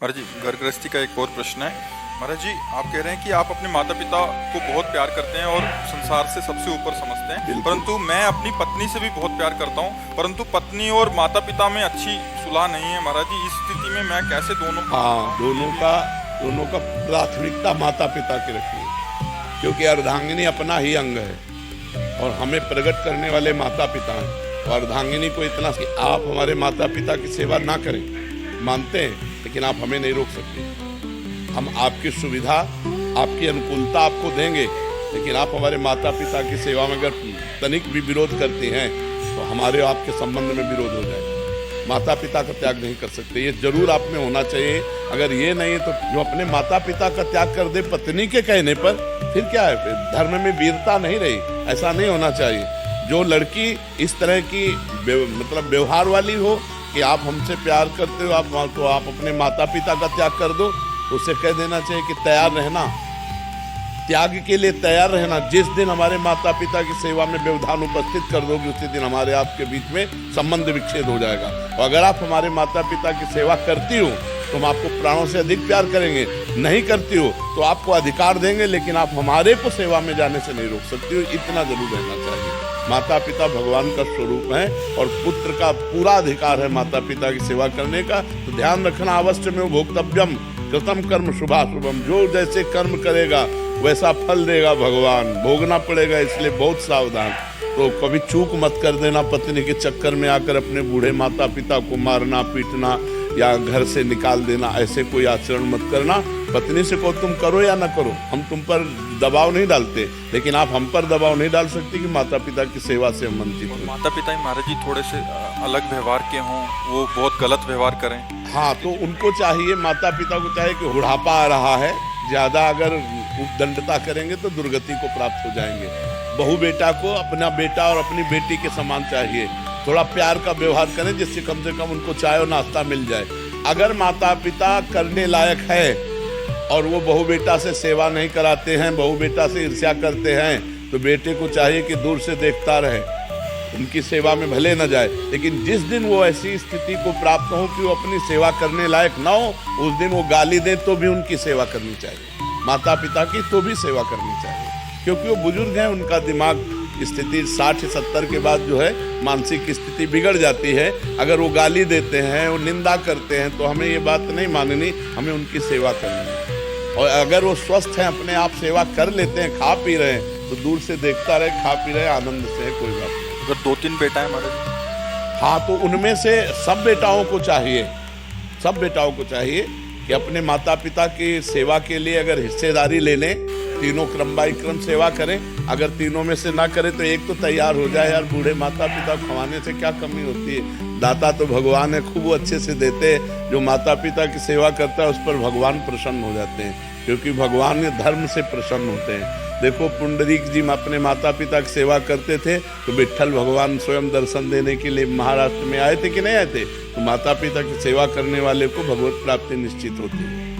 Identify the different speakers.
Speaker 1: महाराज जी, घर गृहस्थी का एक और प्रश्न है। महाराज जी, आप कह रहे हैं कि आप अपने माता पिता को बहुत प्यार करते हैं और संसार से सबसे ऊपर समझते हैं, परंतु मैं अपनी पत्नी से भी बहुत प्यार करता हूं, परंतु पत्नी और माता पिता में अच्छी सुलह नहीं है। महाराज जी, इस स्थिति में मैं कैसे
Speaker 2: दोनों का प्राथमिकता माता पिता की रखिए, क्योंकि अर्धांगिनी अपना ही अंग है और हमें प्रकट करने वाले माता पिता हैं। और अर्धांगिनी को इतना कि आप हमारे माता पिता की सेवा ना करें, मानते हैं, लेकिन आप हमें नहीं रोक सकते। हम आपकी सुविधा, आपकी अनुकूलता आपको देंगे, लेकिन आप हमारे माता पिता की सेवा में अगर तनिक भी विरोध करते हैं तो हमारे आपके संबंध में विरोध हो जाएगा। माता पिता का त्याग नहीं कर सकते, ये जरूर आप में होना चाहिए। अगर ये नहीं है तो जो अपने माता पिता का त्याग कर दे पत्नी के कहने पर, फिर क्या है? फिर धर्म में वीरता नहीं रही। ऐसा नहीं होना चाहिए। जो लड़की इस तरह की मतलब व्यवहार वाली हो कि आप हमसे प्यार करते हो, आप अपने माता पिता का त्याग कर दो, तो उसे कह देना चाहिए कि तैयार रहना, त्याग के लिए तैयार रहना। जिस दिन हमारे माता पिता की सेवा में व्यवधान उपस्थित कर दोगे, उसी दिन हमारे आपके बीच में संबंध विच्छेद हो जाएगा। और अगर आप हमारे माता पिता की सेवा करती हो तो हम आपको प्राणों से अधिक प्यार करेंगे। नहीं करती हो तो आपको अधिकार देंगे, लेकिन आप हमारे को सेवा में जाने से नहीं रोक सकती हो। इतना जरूर रहना चाहिए। माता पिता भगवान का स्वरूप है और पुत्र का पूरा अधिकार है माता पिता की सेवा करने का। तो ध्यान रखना, अवश्य में भोक्तव्यम कृतम कर्म शुभाशुभम। जो जैसे कर्म करेगा वैसा फल देगा भगवान, भोगना पड़ेगा, इसलिए बहुत सावधान। तो कभी चूक मत कर देना, पत्नी के चक्कर में आकर अपने बूढ़े माता पिता को मारना पीटना या घर से निकाल देना, ऐसे कोई आचरण मत करना। पत्नी से को तुम करो या ना करो, हम तुम पर दबाव नहीं डालते, लेकिन आप हम पर दबाव नहीं डाल सकती कि माता पिता की सेवा से हम वंचित हो।
Speaker 1: माता पिता ही महाराज जी थोड़े से अलग व्यवहार के हों, वो बहुत गलत व्यवहार करें।
Speaker 2: हाँ, तो उनको चाहिए, माता पिता को चाहिए कि बुढ़ापा आ रहा है, ज्यादा अगर उद्दंडता करेंगे तो दुर्गति को प्राप्त हो जाएंगे। बहू बेटा को अपना बेटा और अपनी बेटी के समान चाहिए। थोड़ा प्यार का व्यवहार करें, जिससे कम से कम उनको चाय और नाश्ता मिल जाए। अगर माता पिता करने लायक है और वो बहू बेटा से सेवा नहीं कराते हैं, बहू बेटा से ईर्ष्या करते हैं, तो बेटे को चाहिए कि दूर से देखता रहे, उनकी सेवा में भले न जाए। लेकिन जिस दिन वो ऐसी स्थिति को प्राप्त हो कि वो अपनी सेवा करने लायक ना हो, उस दिन वो गाली दे तो भी उनकी सेवा करनी चाहिए। माता पिता की तो भी सेवा करनी चाहिए, क्योंकि वो बुजुर्ग हैं, उनका दिमाग स्थिति 60-70 के बाद जो है मानसिक स्थिति बिगड़ जाती है। अगर वो गाली देते हैं, वो निंदा करते हैं, तो हमें ये बात नहीं माननी, हमें उनकी सेवा करनी है। और अगर वो स्वस्थ हैं, अपने आप सेवा कर लेते हैं, खा पी रहे हैं, तो दूर से देखता रहे, खा पी रहे, आनंद से है, कोई बात नहीं।
Speaker 1: अगर 2-3 बेटा है महाराज,
Speaker 2: हाँ, तो उनमें से सब बेटाओं को चाहिए कि अपने माता पिता की सेवा के लिए अगर हिस्सेदारी ले लें, तीनों क्रम बाई क्रम सेवा करें। अगर तीनों में से ना करें तो एक तो तैयार हो जाए। यार, बूढ़े माता पिता खवाने से क्या कमी होती है? दाता तो भगवान है, खूब अच्छे से देते हैं। जो माता पिता की सेवा करता है उस पर भगवान प्रसन्न हो जाते हैं, क्योंकि भगवान ये धर्म से प्रसन्न होते हैं। देखो, पुंडरीक जी अपने माता पिता की सेवा करते थे, तो विट्ठल भगवान स्वयं दर्शन देने के लिए महाराष्ट्र में आए थे कि नहीं आए थे? तो माता पिता की सेवा करने वाले को भगवत प्राप्ति निश्चित होती है।